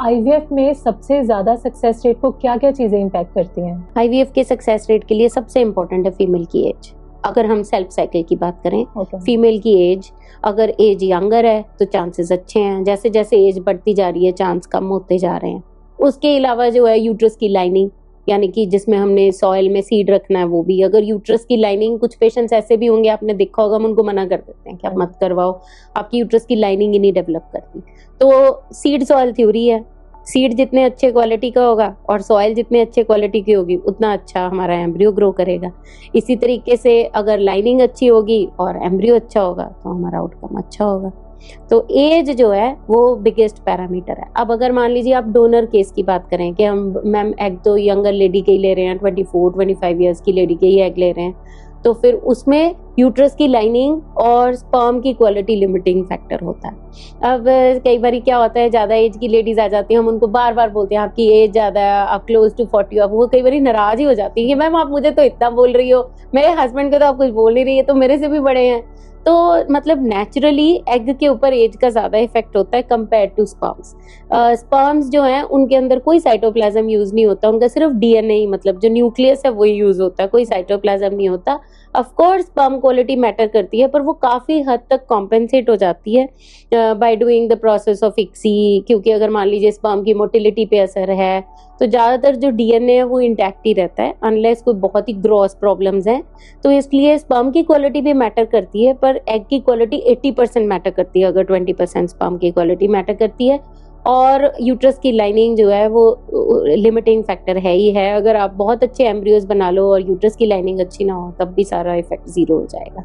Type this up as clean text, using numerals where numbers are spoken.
IVF में सबसे ज्यादा सक्सेस रेट को क्या क्या चीजें इम्पैक्ट करती हैं? आईवीएफ के सक्सेस रेट के लिए सबसे इम्पोर्टेंट है फीमेल की एज। अगर हम सेल्फ साइकिल की बात करें, फीमेल की एज, अगर एज यंगर है तो चांसेस अच्छे हैं। जैसे जैसे एज बढ़ती जा रही है चांस कम होते जा रहे हैं। उसके अलावा जो है यूट्रस की लाइनिंग, यानी कि जिसमें हमने सॉइल में सीड रखना है, वो भी अगर यूट्रस की लाइनिंग, कुछ पेशेंट्स ऐसे भी होंगे आपने देखा होगा, हम उनको मना कर देते हैं कि आप मत करवाओ, आपकी यूट्रस की लाइनिंग ही नहीं डेवलप करती। तो सीड सॉइल थ्योरी है, सीड जितने अच्छे क्वालिटी का होगा और सॉइल जितने अच्छे क्वालिटी की होगी उतना अच्छा हमारा एम्ब्रियो ग्रो करेगा। इसी तरीके से अगर लाइनिंग अच्छी होगी और एम्ब्रियो अच्छा होगा तो हमारा आउटकम अच्छा होगा। तो एज जो है वो बिगेस्ट पैरामीटर है। अब अगर मान लीजिए आप डोनर केस की बात करें कि हम मैम एग तो यंगर लेडी के ही ले रहे हैं, 24-25 ईयर्स की लेडी के ही एग ले रहे हैं, तो फिर उसमें यूट्रस की लाइनिंग और स्पर्म की क्वालिटी लिमिटिंग फैक्टर होता है। अब कई बार क्या होता है, ज्यादा एज की लेडीज आ जाती हैं, हम उनको बार बार बोलते हैं आपकी एज ज्यादा है, आप क्लोज टू 40 हो, वो कई बार नाराज ही हो जाती है कि मैम आप मुझे तो इतना बोल रही हो, मेरे हस्बैंड को तो आप कुछ बोल नहीं रही है, तो मेरे से भी बड़े हैं। तो मतलब नेचुरली एग के ऊपर एज का ज्यादा इफेक्ट होता है कंपेयर टू स्पर्म्स। स्पर्म्स जो हैं उनके अंदर कोई साइटोप्लाज्म यूज नहीं होता, उनका सिर्फ डीएनए ही, मतलब जो न्यूक्लियस है वही यूज होता है, कोई साइटोप्लाज्म नहीं होता। Of course sperm quality matter करती है, पर वो काफी हद तक कॉम्पेंसेट हो जाती है by doing the process of ICSI, क्योंकि अगर मान लीजिए स्पर्म की मोटिलिटी पे असर है तो ज्यादातर जो डीएनए है वो इंटैक्ट ही रहता है, अनलेस कोई बहुत ही ग्रॉस प्रॉब्लम्स हैं। तो इसलिए स्पर्म की क्वालिटी भी मैटर करती है, पर एग की क्वालिटी 80% मैटर करती है, अगर 20% स्पर्म की क्वालिटी मैटर करती है। और यूट्रस की लाइनिंग जो है वो लिमिटिंग फैक्टर है ही है। अगर आप बहुत अच्छे एम्ब्रियोज बना लो और यूट्रस की लाइनिंग अच्छी ना हो तब भी सारा इफेक्ट जीरो हो जाएगा।